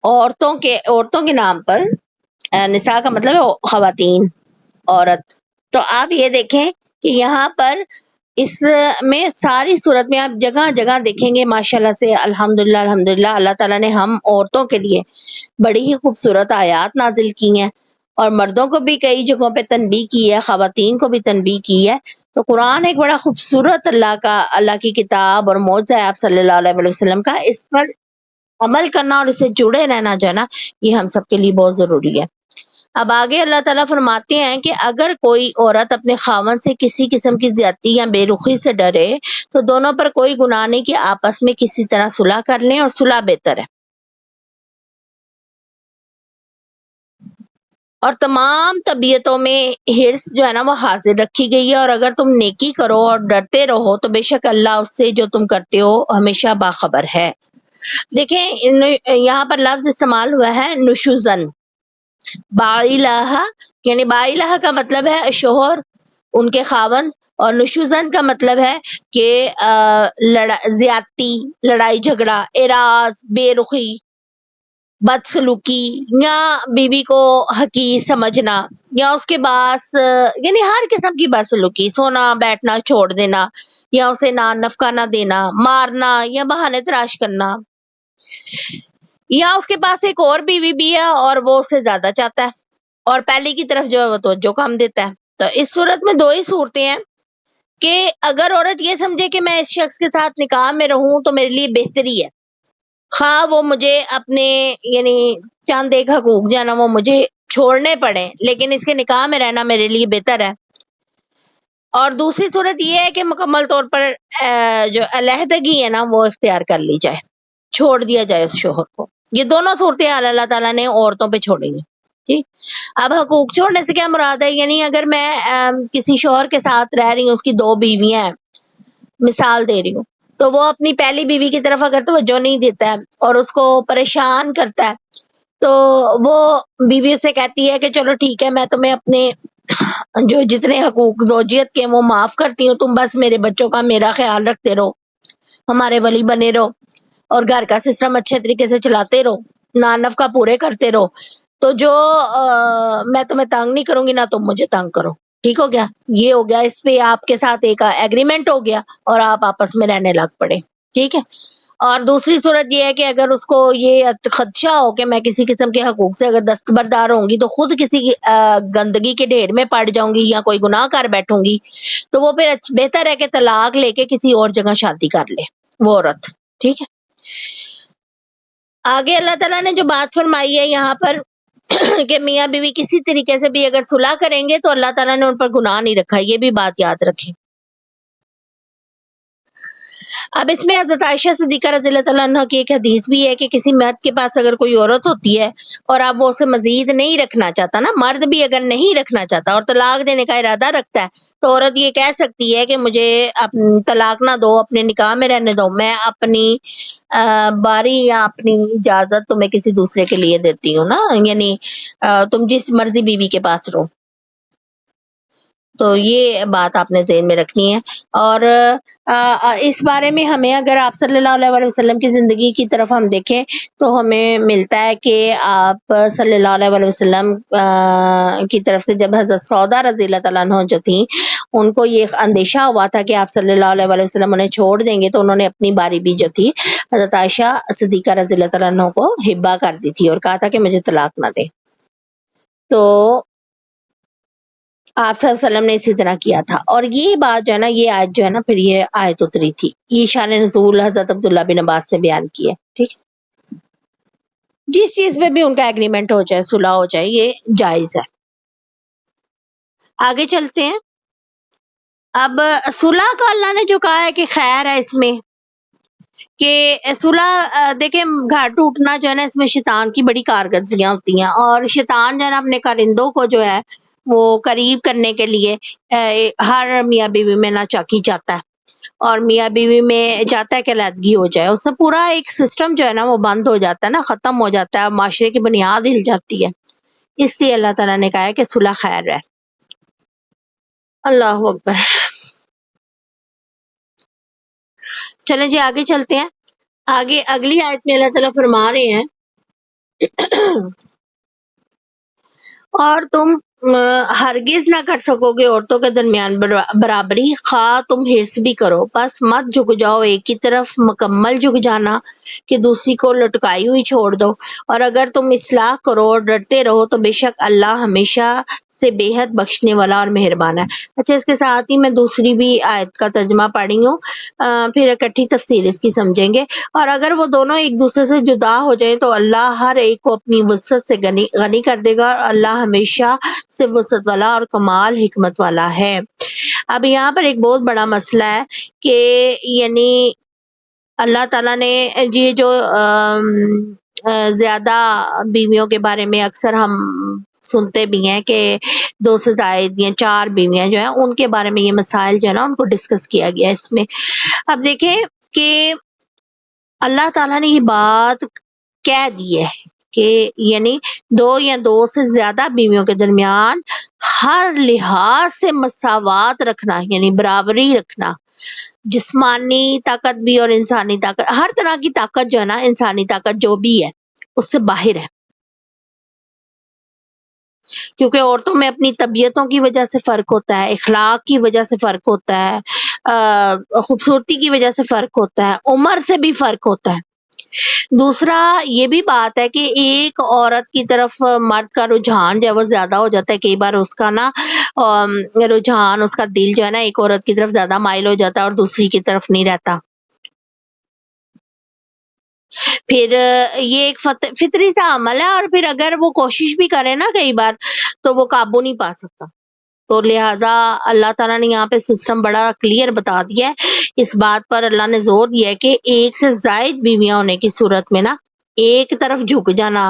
عورتوں کے نام پر. نساء کا مطلب ہے خواتین، عورت. تو آپ یہ دیکھیں کہ یہاں پر اس میں ساری صورت میں آپ جگہ جگہ دیکھیں گے ماشاءاللہ سے الحمدللہ اللہ تعالیٰ نے ہم عورتوں کے لیے بڑی ہی خوبصورت آیات نازل کی ہیں، اور مردوں کو بھی کئی جگہوں پہ تنبیہ کی ہے، خواتین کو بھی تنبیہ کی ہے. تو قرآن ایک بڑا خوبصورت اللہ کی کتاب اور معجزہ ہے آپ صلی اللہ علیہ وسلم کا. اس پر عمل کرنا اور اسے جڑے رہنا جو ہے نا، یہ ہم سب کے لیے بہت ضروری ہے. اب آگے اللہ تعالیٰ فرماتے ہیں کہ اگر کوئی عورت اپنے خاوند سے کسی قسم کی زیادتی یا بے رخی سے ڈرے تو دونوں پر کوئی گناہ نہیں کہ آپس میں کسی طرح صلح کر لیں، اور صلح بہتر ہے. اور تمام طبیعتوں میں حرص جو ہے نا وہ حاضر رکھی گئی ہے، اور اگر تم نیکی کرو اور ڈرتے رہو تو بے شک اللہ اس سے جو تم کرتے ہو ہمیشہ باخبر ہے. دیکھیں یہاں پر لفظ استعمال ہوا ہے نشوزن، باالہ، یعنی باالہ کا مطلب ہے شوہر، ان کے خاوند، اور نشوزن کا مطلب ہے کہ زیادتی، لڑائی جھگڑا، اعراض، بے رخی، بدسلوکی، یا بیوی کو حقیر سمجھنا، یا اس کے باعث یعنی ہر قسم کی بدسلوکی، سونا بیٹھنا چھوڑ دینا، یا اسے نفقہ نہ دینا، مارنا یا بہانے تراش کرنا، یا اس کے پاس ایک اور بیوی بھی ہے اور وہ اسے زیادہ چاہتا ہے اور پہلی کی طرف جو ہے وہ توجہ کم دیتا ہے. تو اس صورت میں دو ہی صورتیں ہیں کہ اگر عورت یہ سمجھے کہ میں اس شخص کے ساتھ نکاح میں رہوں تو میرے لیے بہتری ہے، خواہ وہ مجھے اپنے یعنی چاند ایک حقوق جو ہے نا وہ مجھے چھوڑنے پڑے، لیکن اس کے نکاح میں رہنا میرے لیے بہتر ہے. اور دوسری صورت یہ ہے کہ مکمل طور پر جو علیحدگی ہے نا وہ اختیار کر لی جائے، چھوڑ دیا جائے اس شوہر کو. یہ دونوں صورتیں اللہ تعالیٰ نے عورتوں پہ چھوڑی ہیں. ٹھیک، اب حقوق چھوڑنے سے کیا مراد ہے؟ یعنی اگر میں کسی شوہر کے ساتھ رہ رہی ہوں، اس کی 2 بیویاں ہیں، مثال دے رہی ہوں، تو وہ اپنی پہلی بیوی کی طرف اگر توجہ نہیں دیتا ہے اور اس کو پریشان کرتا ہے تو وہ بیوی سے کہتی ہے کہ چلو ٹھیک ہے میں تمہیں اپنے جو جتنے حقوق زوجیت کے وہ معاف کرتی ہوں، تم بس میرے بچوں کا میرا خیال رکھتے رہو، ہمارے ولی بنے رہو اور گھر کا سسٹم اچھے طریقے سے چلاتے رہو، نفقہ پورے کرتے رہو، تو جو میں تمہیں تنگ نہیں کروں گی نہ تم مجھے تنگ کرو. ٹھیک ہو گیا، یہ ہو گیا، اس پہ آپ کے ساتھ ایک ایگریمنٹ ہو گیا اور آپ آپس میں رہنے لگ پڑے. ٹھیک ہے. اور دوسری صورت یہ ہے کہ اگر اس کو یہ خدشہ ہو کہ میں کسی قسم کے حقوق سے اگر دستبردار ہوں گی تو خود کسی گندگی کے ڈھیر میں پڑ جاؤں گی یا کوئی گناہ کر بیٹھوں گی، تو وہ پھر بہتر ہے کہ طلاق لے کے کسی اور جگہ شادی کر لے وہ عورت. ٹھیک ہے. آگے اللہ تعالیٰ نے جو بات فرمائی ہے یہاں پر کہ میاں بیوی کسی طریقے سے بھی اگر صلح کریں گے تو اللہ تعالیٰ نے ان پر گناہ نہیں رکھا، یہ بھی بات یاد رکھیں. اب اس میں حضرت عائشہ صدیقہ رضی اللہ تعالیٰ عنہ کی ایک حدیث بھی ہے کہ کسی مرد کے پاس اگر کوئی عورت ہوتی ہے اور اب وہ اسے مزید نہیں رکھنا چاہتا نا، مرد بھی اگر نہیں رکھنا چاہتا اور طلاق دینے کا ارادہ رکھتا ہے تو عورت یہ کہہ سکتی ہے کہ مجھے طلاق نہ دو، اپنے نکاح میں رہنے دو، میں اپنی باری یا اپنی اجازت تمہیں کسی دوسرے کے لیے دیتی ہوں نا، یعنی تم جس مرضی بیوی کے پاس رہو. تو یہ بات آپ نے ذہن میں رکھنی ہے. اور اس بارے میں ہمیں اگر آپ صلی اللہ علیہ وسلم کی زندگی کی طرف ہم دیکھیں تو ہمیں ملتا ہے کہ آپ صلی اللہ علیہ وسلم کی طرف سے جب حضرت سودا رضی اللہ تعالیٰ عنہ جو تھیں ان کو یہ اندیشہ ہوا تھا کہ آپ صلی اللہ علیہ وسلم انہیں چھوڑ دیں گے، تو انہوں نے اپنی باری بھی جو تھی حضرت عائشہ صدیقہ رضی اللہ تعالیٰ عنہ کو ہبہ کر دی تھی اور کہا تھا کہ مجھے طلاق نہ دے. تو آپ صلی اللہ علیہ وسلم نے اسی طرح کیا تھا. اور یہ بات جو ہے نا، یہ آیت جو ہے نا، پھر یہ آیت اتری تھی. یہ شان نزول حضرت عبداللہ بن عباس سے بیان کی ہے. ٹھیک، جس چیز میں بھی ان کا ایگریمنٹ ہو جائے، صلح ہو جائے، یہ جائز ہے. آگے چلتے ہیں. اب صلح کا اللہ نے جو کہا ہے کہ خیر ہے اس میں، کہ صلح دیکھیں گھر ٹوٹنا جو ہے نا، اس میں شیطان کی بڑی کارکردگیاں ہوتی ہیں. اور شیطان جو ہے نا اپنے کارندوں کو جو ہے وہ قریب کرنے کے لیے ہر میاں بیوی میں ناچاکی چاہتا ہے، اور میاں بیوی میں چاہتا ہے کہ علیحدگی ہو جائے. اس سے پورا ایک سسٹم جو ہے نا وہ بند ہو جاتا ہے نا، ختم ہو جاتا ہے، معاشرے کی بنیاد ہل جاتی ہے. اس لیے اللہ تعالیٰ نے کہا ہے کہ صلح خیر ہے. اللہ اکبر. چلیں جی آگے چلتے ہیں. آگے اگلی آیت میں اللہ تعالیٰ فرما رہے ہیں اور تم ہرگز نہ کر سکو گے عورتوں کے درمیان برابری، خواہ تم حرص بھی کرو. بس مت جھک جاؤ ایک کی طرف مکمل جھک جانا کہ دوسری کو لٹکائی ہوئی چھوڑ دو. اور اگر تم اصلاح کرو اور ڈرتے رہو تو بے شک اللہ ہمیشہ سے بے حد بخشنے والا اور مہربان ہے. اچھا، اس کے ساتھ ہی میں دوسری بھی آیت کا ترجمہ پڑھی ہوں، پھر اکٹھی تفسیر اس کی سمجھیں گے. اور اگر وہ دونوں ایک دوسرے سے جدا ہو جائیں تو اللہ ہر ایک کو اپنی وسعت سے غنی کر دے گا، اور اللہ ہمیشہ سے وسعت والا اور کمال حکمت والا ہے. اب یہاں پر ایک بہت بڑا مسئلہ ہے کہ یعنی اللہ تعالیٰ نے یہ جو زیادہ بیویوں کے بارے میں اکثر ہم سنتے بھی ہیں کہ 2 سے زائد یا 4 بیویاں جو ہیں، ان کے بارے میں یہ مسائل جو ہے نا ان کو ڈسکس کیا گیا اس میں. اب دیکھیں کہ اللہ تعالیٰ نے یہ بات کہہ دی ہے کہ یعنی 2 یا 2 سے زیادہ بیویوں کے درمیان ہر لحاظ سے مساوات رکھنا، یعنی برابری رکھنا، جسمانی طاقت بھی اور انسانی طاقت، ہر طرح کی طاقت جو ہے نا، انسانی طاقت جو بھی ہے اس سے باہر ہے. کیونکہ عورتوں میں اپنی طبیعتوں کی وجہ سے فرق ہوتا ہے، اخلاق کی وجہ سے فرق ہوتا ہے، خوبصورتی کی وجہ سے فرق ہوتا ہے، عمر سے بھی فرق ہوتا ہے. دوسرا یہ بھی بات ہے کہ ایک عورت کی طرف مرد کا رجحان جو ہے وہ زیادہ ہو جاتا ہے. کئی بار اس کا نا رجحان، اس کا دل جو ہے نا ایک عورت کی طرف زیادہ مائل ہو جاتا ہے اور دوسری کی طرف نہیں رہتا. پھر یہ ایک فطری سا عمل ہے، اور پھر اگر وہ کوشش بھی کرے نا کئی بار تو وہ قابو نہیں پا سکتا. تو لہٰذا اللہ تعالیٰ نے یہاں پہ سسٹم بڑا کلیئر بتا دیا ہے. اس بات پر اللہ نے زور دیا ہے کہ ایک سے زائد بیویاں ہونے کی صورت میں نا ایک طرف جھک جانا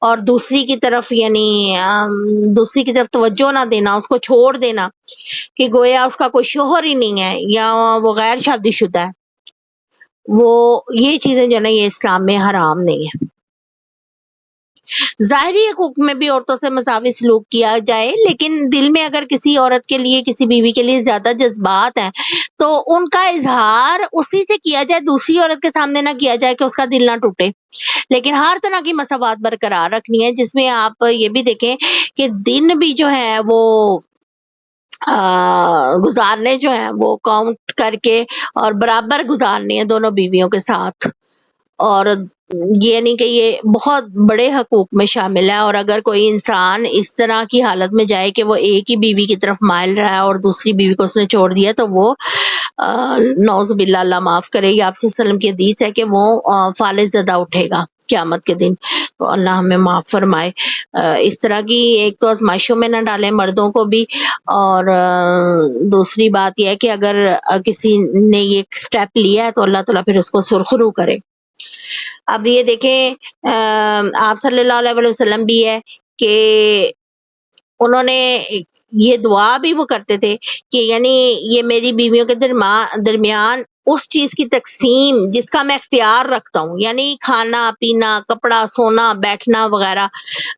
اور دوسری کی طرف یعنی دوسری کی طرف توجہ نہ دینا، اس کو چھوڑ دینا کہ گویا اس کا کوئی شوہر ہی نہیں ہے یا وہ غیر شادی شدہ ہے، وہ یہ چیزیں جو ہے نا یہ اسلام میں حرام نہیں ہے. ظاہری حقوق میں بھی عورتوں سے مساوی سلوک کیا جائے، لیکن دل میں اگر کسی عورت کے لیے، کسی بیوی کے لیے زیادہ جذبات ہیں تو ان کا اظہار اسی سے کیا جائے، دوسری عورت کے سامنے نہ کیا جائے کہ اس کا دل نہ ٹوٹے. لیکن ہر طرح کی مساوات برقرار رکھنی ہے، جس میں آپ یہ بھی دیکھیں کہ دن بھی جو ہے وہ گزارنے جو ہیں وہ کاؤنٹ کر کے اور برابر گزارنے ہیں دونوں بیویوں کے ساتھ. اور یہ نہیں کہ یہ بہت بڑے حقوق میں شامل ہے. اور اگر کوئی انسان اس طرح کی حالت میں جائے کہ وہ ایک ہی بیوی کی طرف مائل رہا ہے اور دوسری بیوی کو اس نے چھوڑ دیا تو وہ نعوذ باللہ، اللہ معاف کرے، یہ آپ صلی اللہ علیہ وسلم کی حدیث ہے کہ وہ فالج زدہ اٹھے گا قیامت کے دن. تو اللہ ہمیں معاف فرمائے. اس طرح کی ایک تو آزمائشوں میں نہ ڈالیں مردوں کو بھی، اور دوسری بات یہ ہے کہ اگر کسی نے یہ سٹیپ لیا ہے تو اللہ تعالیٰ پھر اس کو سرخرو کرے. اب یہ دیکھیں آپ صلی اللہ علیہ وسلم بھی ہے کہ انہوں نے یہ دعا بھی وہ کرتے تھے کہ یعنی یہ میری بیویوں کے درمیان اس چیز کی تقسیم جس کا میں اختیار رکھتا ہوں، یعنی کھانا پینا، کپڑا، سونا، بیٹھنا وغیرہ،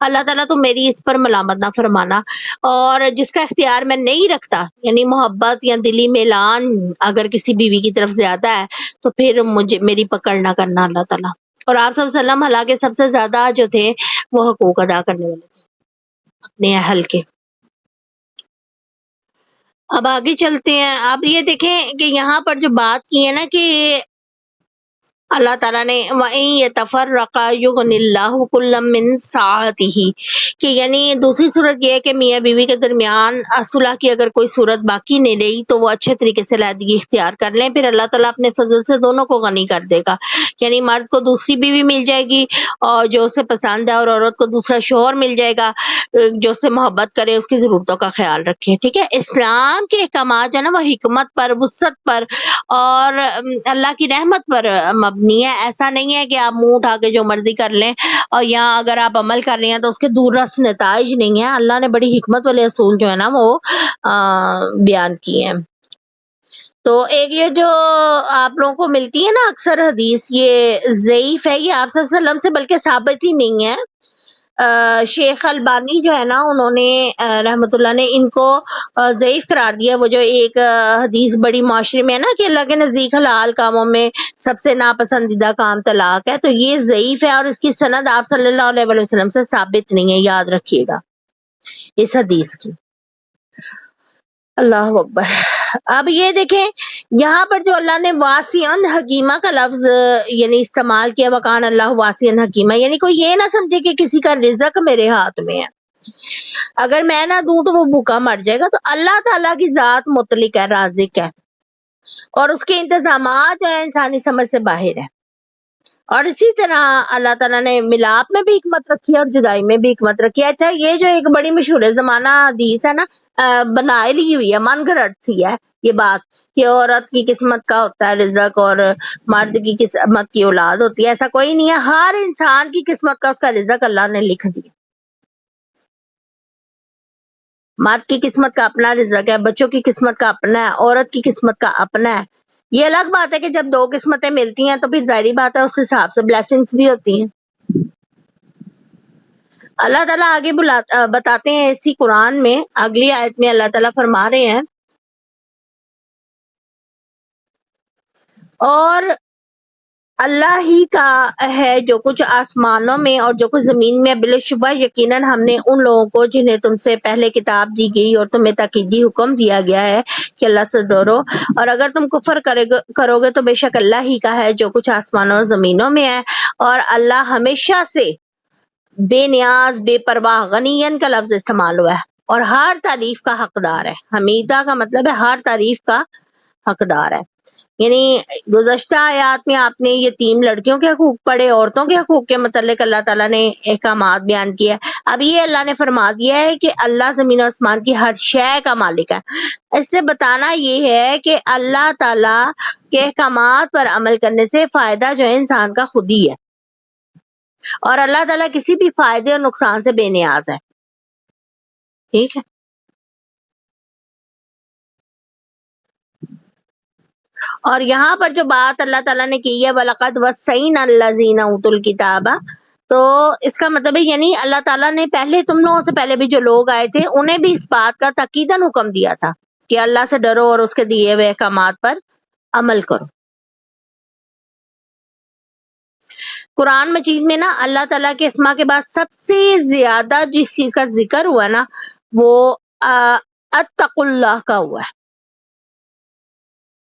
اللہ تعالیٰ تو میری اس پر ملامت نہ فرمانا. اور جس کا اختیار میں نہیں رکھتا، یعنی محبت یا دلی میلان اگر کسی بیوی کی طرف زیادہ ہے تو پھر میری پکڑ نہ کرنا اللہ تعالیٰ. اور آپ صلی اللہ علیہ وسلم حالانکہ سب سے زیادہ جو تھے وہ حقوق ادا کرنے والے تھے اپنے اہل کے. اب آگے چلتے ہیں. اب یہ دیکھیں کہ یہاں پر جو بات کی ہے نا کہ اللہ تعالیٰ نے وَإِن يَتَفَرَّقَا يُغْنِ اللَّهُ كُلًّا مِّن سَعَتِهِ کہ یعنی دوسری صورت یہ ہے کہ میاں بیوی کے درمیان صلح کی اگر کوئی صورت باقی نہیں رہی تو وہ اچھے طریقے سے علیحدگی اختیار کر لیں، پھر اللہ تعالیٰ اپنے فضل سے دونوں کو غنی کر دے گا، یعنی مرد کو دوسری بیوی مل جائے گی اور جو اسے پسند ہے، اور عورت کو دوسرا شوہر مل جائے گا جو اس سے محبت کرے، اس کی ضرورتوں کا خیال رکھے، ٹھیک ہے۔ اسلام کے احکامات جو ہے نا وہ حکمت پر، وسعت پر اور اللہ کی رحمت پر مبنی ہے، ایسا نہیں ہے کہ آپ منہ اٹھا کے جو مرضی کر لیں اور یہاں اگر آپ عمل کر رہے ہیں تو اس کے دور رس نتائج نہیں ہیں۔ اللہ نے بڑی حکمت والے اصول جو ہے نا وہ بیان کیے ہیں۔ تو ایک یہ جو آپ لوگوں کو ملتی ہے نا اکثر حدیث، یہ ضعیف ہے، یہ آپ صلی اللہ علیہ وسلم سے بلکہ ثابت ہی نہیں ہے۔ شیخ البانی جو ہے نا انہوں نے رحمت اللہ نے ان کو ضعیف قرار دیا۔ وہ جو ایک حدیث بڑی معاشرے میں ہے نا کہ اللہ کے نزدیک حلال کاموں میں سب سے ناپسندیدہ کام طلاق ہے، تو یہ ضعیف ہے اور اس کی سند آپ صلی اللہ علیہ وسلم سے ثابت نہیں ہے، یاد رکھیے گا اس حدیث کی۔ اللہ اکبر۔ اب یہ دیکھیں یہاں پر جو اللہ نے واسعن حکیمہ کا لفظ یعنی استعمال کیا، وکان اللہ واسعن حکیمہ، یعنی کوئی یہ نہ سمجھے کہ کسی کا رزق میرے ہاتھ میں ہے، اگر میں نہ دوں تو وہ بھوکا مر جائے گا۔ تو اللہ تعالیٰ کی ذات مطلق ہے، رازق ہے، اور اس کے انتظامات جو ہے انسانی سمجھ سے باہر ہے۔ اور اسی طرح اللہ تعالیٰ نے ملاپ میں بھی حکمت رکھی ہے اور جدائی میں بھی حکمت رکھی ہے۔ اچھا یہ جو ایک بڑی مشہور زمانہ حدیث ہے نا، بنائی لی ہوئی ہے، من گھڑت سی ہے یہ بات کہ عورت کی قسمت کا ہوتا ہے رزق اور مرد کی قسمت کی اولاد ہوتی ہے، ایسا کوئی نہیں ہے۔ ہر انسان کی قسمت کا اس کا رزق اللہ نے لکھ دیا۔ مرد کی قسمت کا اپنا رزق ہے، بچوں کی قسمت کا اپنا ہے، عورت کی قسمت کا اپنا ہے۔ یہ الگ بات ہے کہ جب دو قسمتیں ملتی ہیں تو پھر ظاہری بات ہے اس حساب سے بلیسنگز بھی ہوتی ہیں۔ اللہ تعالیٰ آگے بتاتے ہیں اسی قرآن میں، اگلی آیت میں اللہ تعالیٰ فرما رہے ہیں، اور اللہ ہی کا ہے جو کچھ آسمانوں میں اور جو کچھ زمین میں، بلا شبہ یقیناً ہم نے ان لوگوں کو جنہیں تم سے پہلے کتاب دی گئی اور تمہیں تاکیدی حکم دیا گیا ہے کہ اللہ سے ڈرو، اور اگر تم کفر کرو گے تو بے شک اللہ ہی کا ہے جو کچھ آسمانوں اور زمینوں میں ہے، اور اللہ ہمیشہ سے بے نیاز، بے پرواہ، غنین کا لفظ استعمال ہوا ہے اور ہر تعریف کا حقدار ہے۔ حمیدہ کا مطلب ہے ہر تعریف کا حقدار ہے۔ یعنی گزشتہ آیات میں آپ نے یتیم لڑکیوں کے حقوق پڑھے، عورتوں کے حقوق کے متعلق اللہ تعالیٰ نے احکامات بیان کیا۔ اب یہ اللہ نے فرما دیا ہے کہ اللہ زمین و آسمان کی ہر شے کا مالک ہے۔ اس سے بتانا یہ ہے کہ اللہ تعالیٰ کے احکامات پر عمل کرنے سے فائدہ جو ہے انسان کا خود ہی ہے، اور اللہ تعالیٰ کسی بھی فائدے اور نقصان سے بے نیاز ہے، ٹھیک ہے۔ اور یہاں پر جو بات اللہ تعالیٰ نے کی ہے وَلَقَدْ وَصَّيْنَا الَّذِينَ أُوتُوا الْكِتَابَ، تو اس کا مطلب ہے یعنی اللہ تعالیٰ نے پہلے تم لوگوں سے پہلے بھی جو لوگ آئے تھے انہیں بھی اس بات کا تاکیداً حکم دیا تھا کہ اللہ سے ڈرو اور اس کے دیے ہوئے احکامات پر عمل کرو۔ قرآن مجید میں نا اللہ تعالیٰ کے اسما کے بعد سب سے زیادہ جس چیز کا ذکر ہوا نا وہ اتقوا اللہ کا ہوا ہے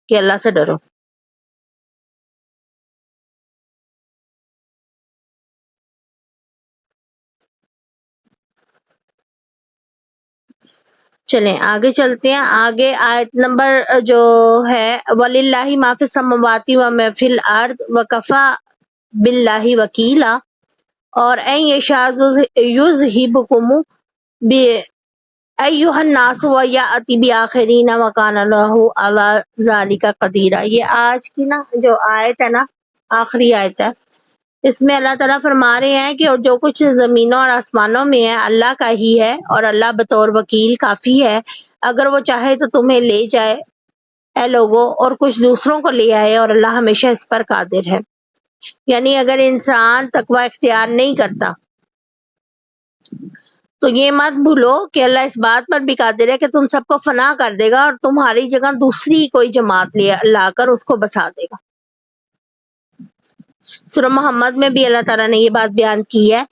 کہ اللہ سے ڈرو۔ چلیں آگے چلتے ہیں۔ آگے آیت نمبر جو ہے وَلِلَّهِ مَا فِي السَّمَاوَاتِ وَمَا فِي الْأَرْضِ وَكَفَى بِاللَّهِ وَكِيلًا، اور اَن يَشَاءَ يُذْهِبْكُمْ أَيُّهَا النَّاسُ وَيَأْتِ بِآخَرِينَ وَكَانَ اللَّهُ عَلَى ذَلِكَ قَدِيرًا۔ یہ آج کی نا جو آیت ہے نا آخری آیت ہے، اس میں اللہ تعالیٰ فرما رہے ہیں کہ اور جو کچھ زمینوں اور آسمانوں میں ہے اللہ کا ہی ہے، اور اللہ بطور وکیل کافی ہے، اگر وہ چاہے تو تمہیں لے جائے اے لوگوں اور کچھ دوسروں کو لے آئے، اور اللہ ہمیشہ اس پر قادر ہے۔ یعنی اگر انسان تقوی اختیار نہیں کرتا تو یہ مت بھولو کہ اللہ اس بات پر بھی قادر ہے کہ تم سب کو فنا کر دے گا اور تمہاری جگہ دوسری کوئی جماعت لا کر اس کو بسا دے گا۔ سورہ محمد میں بھی اللہ تعالیٰ نے یہ بات بیان کی ہے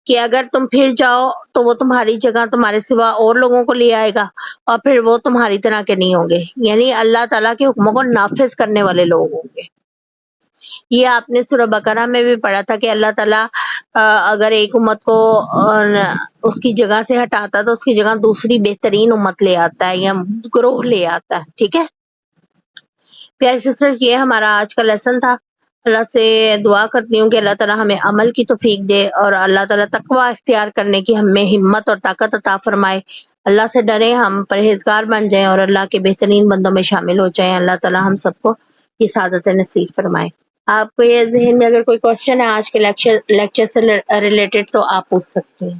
کہ اگر تم پھر جاؤ تو وہ تمہاری جگہ تمہارے سوا اور لوگوں کو لے آئے گا، اور پھر وہ تمہاری طرح کے نہیں ہوں گے، یعنی اللہ تعالیٰ کے حکموں کو نافذ کرنے والے لوگ ہوں گے۔ یہ آپ نے سورہ بقرہ میں بھی پڑھا تھا کہ اللہ تعالیٰ اگر ایک امت کو اس کی جگہ سے ہٹاتا تو اس کی جگہ دوسری بہترین امت لے آتا ہے یا گروہ لے آتا ہے. ٹھیک ہے پیارے سسٹر، یہ ہمارا آج کا لیسن تھا. اللہ سے دعا کرتی ہوں کہ اللہ تعالیٰ ہمیں عمل کی توفیق دے اور اللہ تعالیٰ تقوی اختیار کرنے کی ہمیں ہمت اور طاقت عطا فرمائے. اللہ سے ڈریں، ہم پرہیزگار بن جائیں اور اللہ کے بہترین بندوں میں شامل ہو جائیں. اللہ تعالیٰ ہم سب کو یہ سعادت نصیب فرمائے. آپ کو یہ ذہن میں اگر کوئی کوشچن ہے آج کے لیکچر سے ریلیٹڈ تو آپ پوچھ سکتے ہیں.